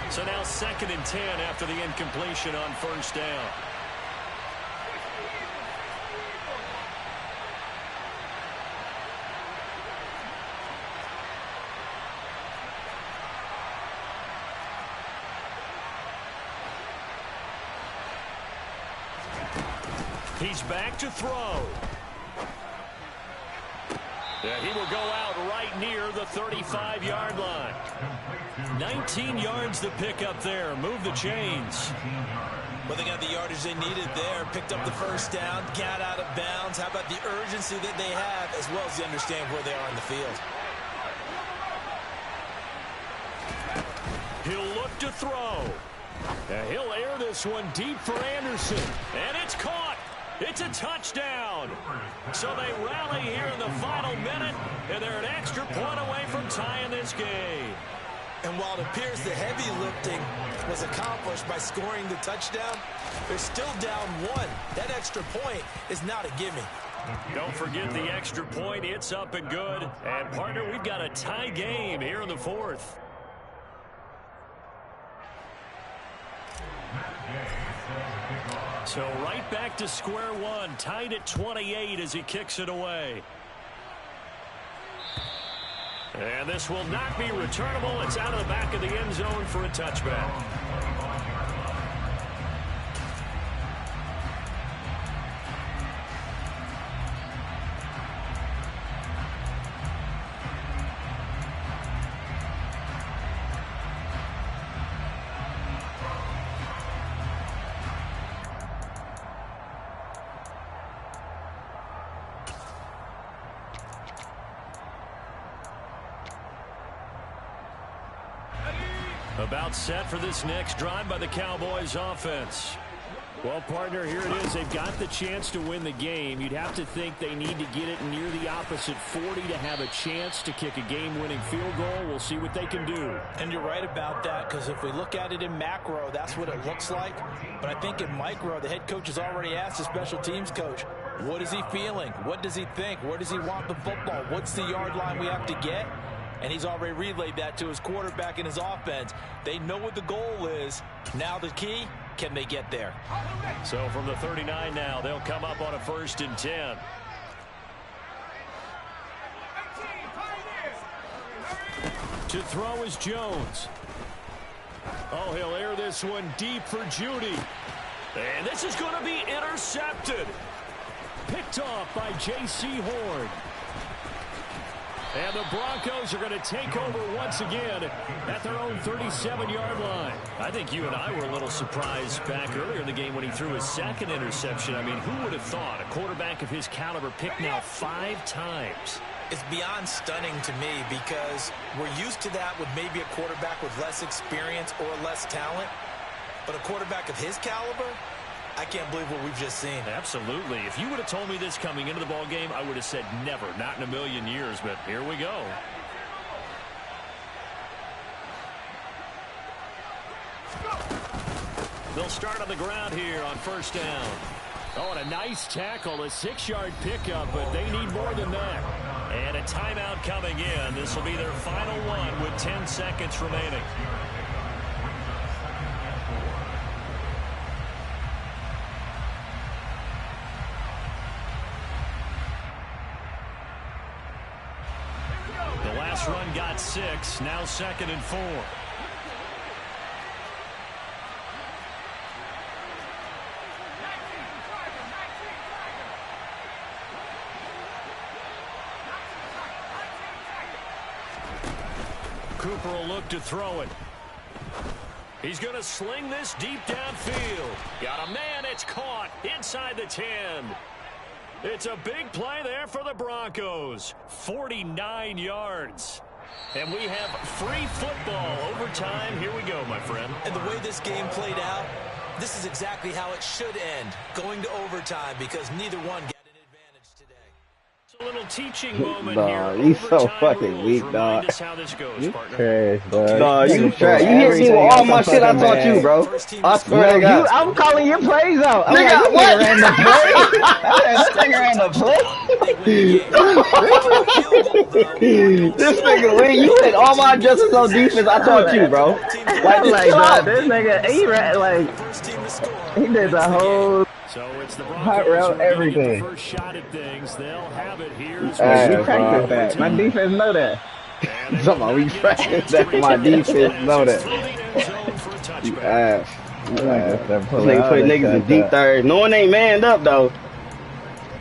So now 2nd and 10 after the incompletion on 1st down. He's back to throw. Yeah, he will go out right near the 35-yard line. 19 yards to pick up there. Move the chains. Well, they got the yardage they needed there. Picked up the 1st down. Got out of bounds. How about the urgency that they have as well as they understand where they are in the field? He'll look to throw. He'll air this one deep for Anderson. And it's caught. It's a touchdown. So they rally here in the final minute, and they're an extra point away from tying this game. And while it appears the heavy lifting was accomplished by scoring the touchdown, they're still down 1. That extra point is not a gimme. Don't forget the extra point. It's up and good. And, partner, we've got a tie game here in the 4th. So right back to square one, tied at 28 as he kicks it away. And this will not be returnable. It's out of the back of the end zone for a touchback. About set for this next drive by the Cowboys offense. Well, partner, here it is. They've got the chance to win the game. You'd have to think they need to get it near the opposite 40 to have a chance to kick a game-winning field goal. We'll see what they can do. And you're right about that, because if we look at it in macro, that's what it looks like. But I think in micro, the head coach has already asked the special teams coach, what is he feeling? What does he think? Where does he want the football? What's the yard line we have to get? And he's already relayed that to his quarterback and his offense. They know what the goal is. Now the key, can they get there? So from the 39 now, they'll come up on a 1st and 10. To throw is Jones. Oh, he'll air this one deep for Judy. And this is going to be intercepted. Picked off by J.C. Horn. And the Broncos are going to take over once again at their own 37-yard line. I think you and I were a little surprised back earlier in the game when he threw his 2nd interception. I mean, who would have thought a quarterback of his caliber picked now 5 times? It's beyond stunning to me because we're used to that with maybe a quarterback with less experience or less talent. But a quarterback of his caliber, I can't believe what we've just seen. Absolutely. If you would have told me this coming into the ball game, I would have said never, not in a million years, but here we go. They'll start on the ground here on 1st down. Oh, and a nice tackle, a 6-yard pickup, but they need more than that. And a timeout coming in. This will be their final one with 10 seconds remaining. The last run got 6, now 2nd and 4. Cooper will look to throw it. He's going to sling this deep downfield. Got a man, it's caught inside the 10. It's a big play there for the Broncos. 49 yards. And we have free football overtime. Here we go, my friend. And the way this game played out, this is exactly how it should end, going to overtime, because neither one got an advantage today. It's a little teaching moment Dog, here. you so Overtime fucking rules. weak, Remind dog. us how this goes, You partner. trash, bro. Okay. Dog, you trash. You hit me with all my shit I taught you, bro. I swear to God. I'm calling your plays out. I'm Nigga, like, what? ran the play. That nigga ran the play. This nigga, Lee, you hit all my adjustments on defense I taught you, bro. Like, bro, this nigga, he ran, like, he did the whole So it's the hot Broncos route, who are gonna everything. get the first shot at things. They'll have it here. we practiced that. My defense know that. Somebody, we practiced that. My defense know that. You ass. You ass. This nigga put niggas in deep third. No one ain't manned up, though.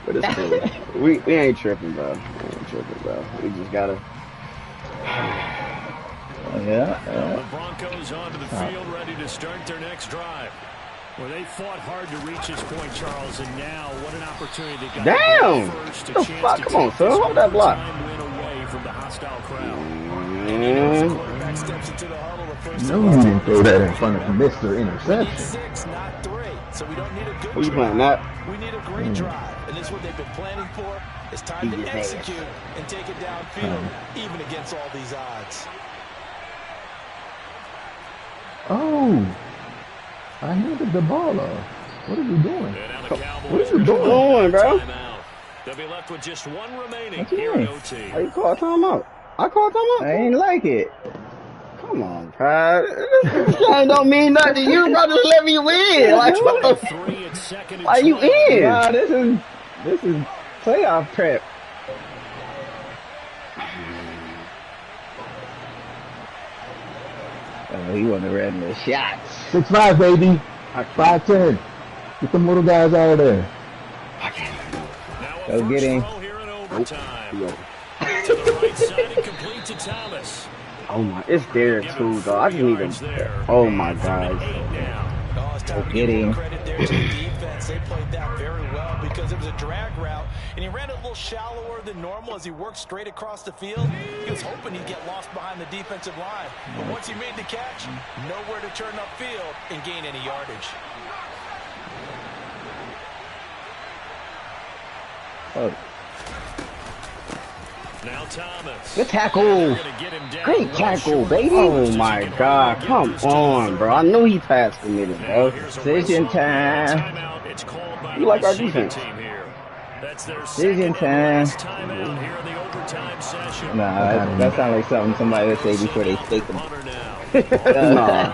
But it's cool. We ain't tripping, bro. We ain't tripping, bro. We just gotta... The Broncos onto the field, ready to start their next drive. Well, they fought hard to reach this point, Charles, and now what an opportunity they got. Damn! First, What the fuck? Come on, son. Hold that block. Win away from the hostile crowd. Quarterback steps into the huddle the first No, you didn't throw that in front of Mr. Interception. 6, not 3. So we don't need a good Who you drive. playing that? We need a great drive. And this is what they've been planning for. It's time to execute and take it downfield, even against all these odds. Oh, I handed the ball off. What are you doing? What are you doing, bro? They'll be left with just one remaining What you here in mean? OT. How you call timeout? I call timeout? I ain't like it. Come on, Pride. This game don't mean nothing to you, bro. Just let me win. Like, what the fuck? Why you in? Nah, this is playoff prep. Oh, he want to run the shots. 6'5", baby. 5'10". Get them little guys out of there. Go get him. Oh my, it's there too, though. I just need to. Oh my God. Go get him. Credit there to the defense. They played that very well because it was a drag route, and he ran it a little shallower than normal as he worked straight across the field. He was hoping he'd get lost behind the defensive line. But once he made the catch, nowhere to turn upfield and gain any yardage. Oh. Now Thomas. Good tackle. Great tackle, baby. Oh my God. Come on, bro. I knew he passed committed, bro. Decision time. You like our defense? Decision time. Nah, that sounds like something somebody would say before they stake them. Nah.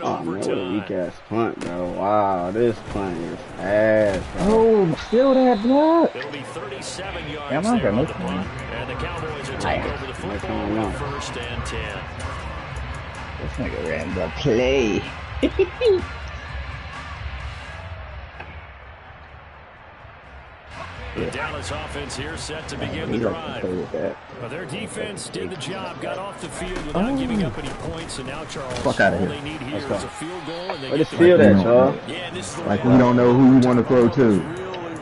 Oh, man, what a weak ass punt, bro. Wow, this punt is ass, bro. Oh, still that block. It'll be 37 yards Yeah, I'm not there gonna on the punt, and the Cowboys will take over the football on 1st and 10. This nigga ran the play. The Dallas offense here set to begin the drive. Well, their defense did the job, got off the field without giving up any points, and now Charles, all they need here is a field goal, and they get the field at, Charles. Yeah, this is like we don't know who we want to throw to.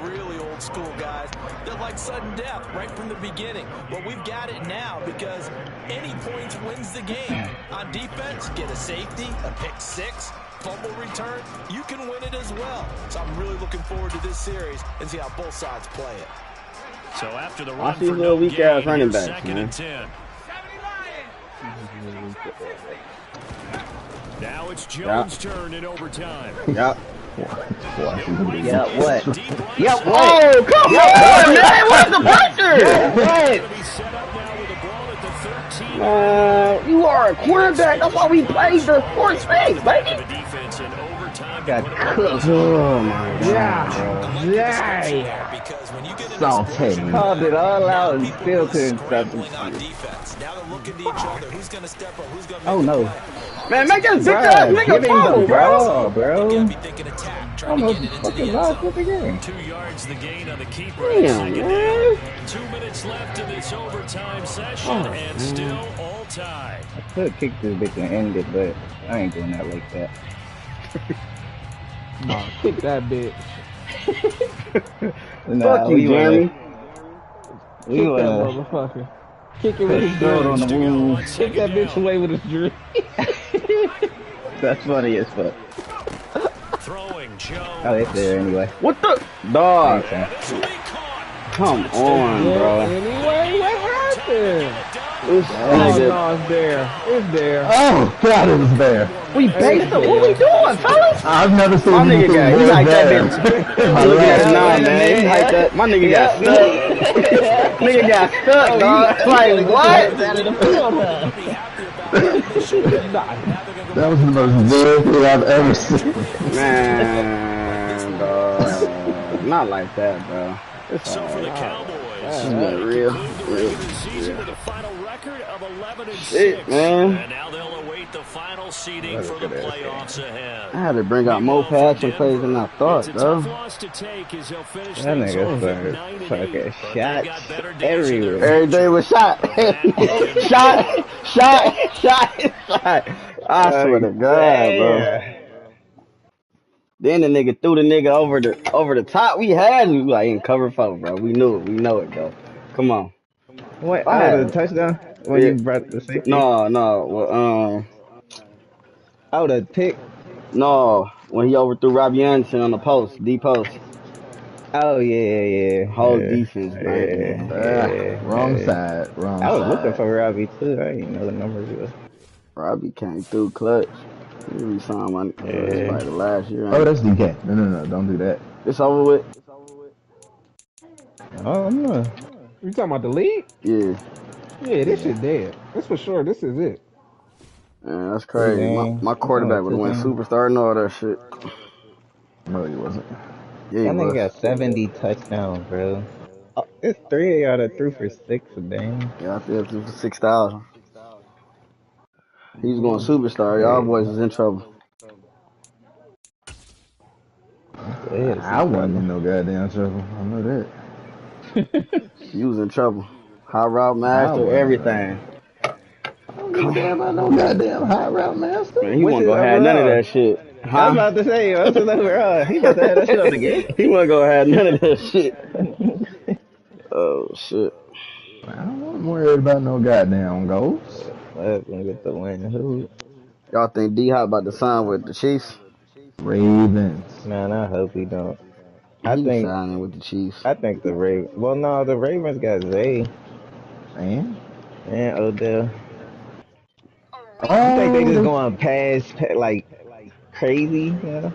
Really old school guys. They're like sudden death right from the beginning. Well, we've got it now because any points wins the game. On defense, get a safety, a pick six, fumble return, you can win it as well. So I'm really looking forward to this series and see how both sides play it. So after the run these for little no weak gain, ass running here's backs, 2nd man. and 10. Now it's Jones' turn in overtime. Yep. Yeah, what? Yep. Oh, come on, man. What's the pressure? What? You are a quarterback. That's why we play the fourth space, baby. Got cooked. Oh, my God. Yeah. Salty. Called it all out and still couldn't stop him. Oh, no. Man, make this big ass nigga fall, bro. Almost fucking lost with the game. 2 yards the gain on the keeper. Damn, man. 2 minutes left in this overtime session, and still all tied. I could kick this bitch and end it, but I ain't doing that like that. Nah, kick that bitch. Fuck you, Jeremy. Kick that motherfucker. Kick it with his dream. Kick that bitch away with his dream. That's funny as fuck. Throwing Jones. Oh, it's there anyway. What the? Dog. Come on, Yeah, bro. anyway, what happened? This Oh, nigga. no, it's there. It's there. Oh, God, it was there. We based up. What we doing, fellas? I've never seen My you nigga got, he more like that there. bitch. Look at that, nah, man. He like that. My nigga got stuck. Nigga got stuck, dog. Like, what? That was the most weird thing I've ever seen. Man, dog. Not like that, bro. It's So for the Cowboys, real. season with a final record of 11-6. Shit, man. And now they'll await the final seeding for the playoffs ahead. I had to bring out more passion plays than I thought, It's a tough bro. loss to take as they'll finish That things nigga off at started 9-8. fucking But they got shots better days in their everywhere. Every day was shot. shot. I swear to God, bro. Then the nigga threw the nigga over the top. We had him. We like in cover 4, bro. We knew it. We know it, though. Come on. What? Oh, the touchdown? When you brought the safety? No. Well, Oh, the pick? no. When he overthrew Robbie Anderson on the post, D post. Oh, yeah. Whole defense, man. Wrong side. I was looking for Robbie, too. I didn't know the numbers was. Robbie came through clutch. He re-signed my it's probably the last year. Oh, that's DK. No, don't do that. It's over with. Oh, no. You talking about the league? Yeah. Yeah, this shit dead. That's for sure. This is it. Man, that's crazy. My quarterback would have went superstar and all that shit. No, he wasn't. Yeah, he That nigga was. got 70 touchdowns, bro. Oh, it's 3 of y'all that threw for 6 a game. Yeah, I feel through for 6,000. He was going superstar. Y'all boys was in trouble. I wasn't in no goddamn trouble. I know that. You was in trouble. High route master, everything. I don't give a damn about no goddamn high route master. Man, he wasn't gonna have none of that shit. Huh? I was about to say, what's the overall? He about to have that shit on the game. He wasn't gonna have none of that shit. Oh shit. I wasn't worried about no goddamn goals. Let's get the win. Who? Y'all think D Hop about to sign with the Chiefs? Ravens. Man, I hope he don't. I He's think signing with the Chiefs. the Ravens. Well, no, the Ravens got Zay And and Odell. You think they oh, just going past like crazy? Yeah.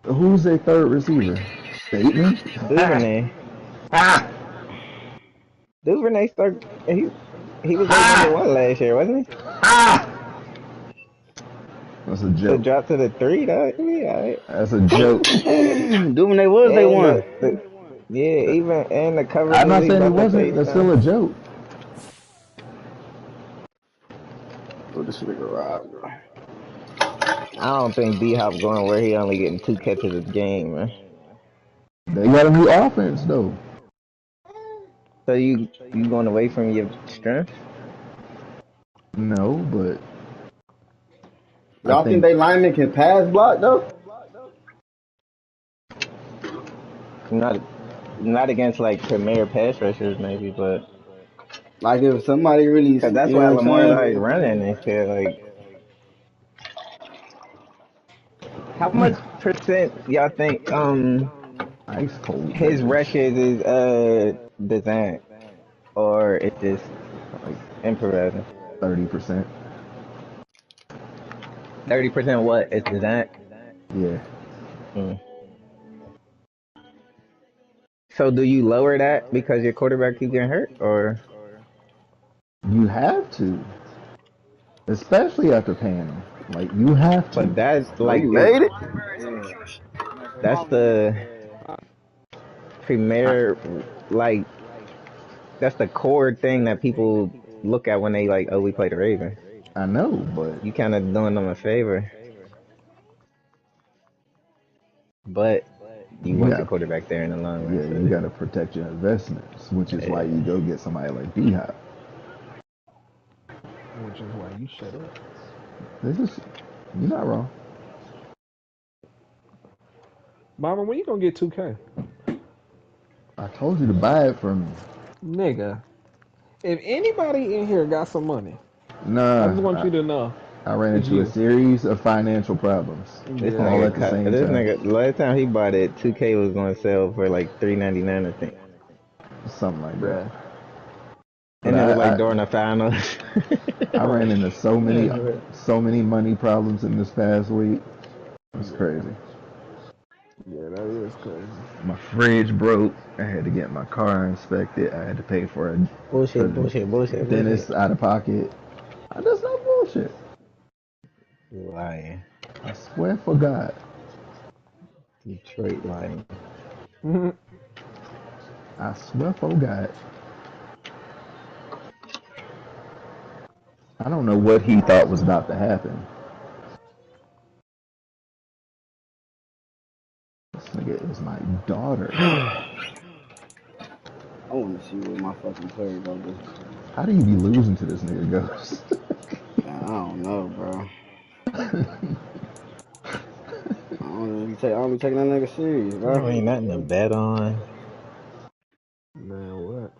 who's their third receiver? Bateman. Duvernay. Ah, Duvernay start. He was like number ah, one last year, wasn't he? ah. That's a To joke. drop to the three, though. Yeah, all right. That's a joke. Duvernay was they And one. yeah, even and the I'm coverages not he saying he about to wasn't. face That's still now. a joke. Oh, this nigga Rob, bro. I don't think D Hop going where he only getting 2 catches a game, man. They got a new offense though. So you going away from your strength? No, but I Y'all think think they linemen can pass block though? Not not against like premier pass rushers maybe, but Like if somebody really, because that's you know why what I'm Lamar saying? like running and shit. Like, how much percent y'all think ice cold his beverage, rushes is designed or it's just like improvising? 30%. 30% what is designed? Yeah, Mm. So do you lower that because your quarterback keep getting hurt, or? you have to, especially after paying them. Like you have But to. that's Oh, like you made it? that's the I, premier like that's the core thing that people look at when they like, oh, we play the Ravens. I know, but You kind of doing them a favor, but you you want your got, quarterback there in the long run. yeah, So you got to protect your investments, which is why yeah. you go get somebody like D Hop. Which is why you shut up. This is, you're not wrong. Marvin, when you gonna get 2K? I told you to buy it from me. Nigga, if anybody in here got some money, I Nah, just want you to know I ran it's into a you. series of financial problems, This Yeah, all nigga at the okay. same this time. nigga last time he bought it, 2K was going to sell for like 3.99, I think, Something like that. Bruh. But and it was like I during the finals. I ran into Yeah. so many money problems in this past week. It's crazy. Yeah, that is crazy. My fridge broke. I had to get my car inspected. I had to pay for Bullshit, the bullshit, bullshit, bullshit. dentist out of pocket. That's not bullshit. You lying. I swear for God. Detroit lying. I swear for God. I don't know what he thought was about to happen. This nigga is my daughter. I want to see what my fucking player gonna do. How do you be losing to this nigga Ghost? Man, I don't know, bro. I don't be taking that nigga serious, bro. There ain't nothing to bet on.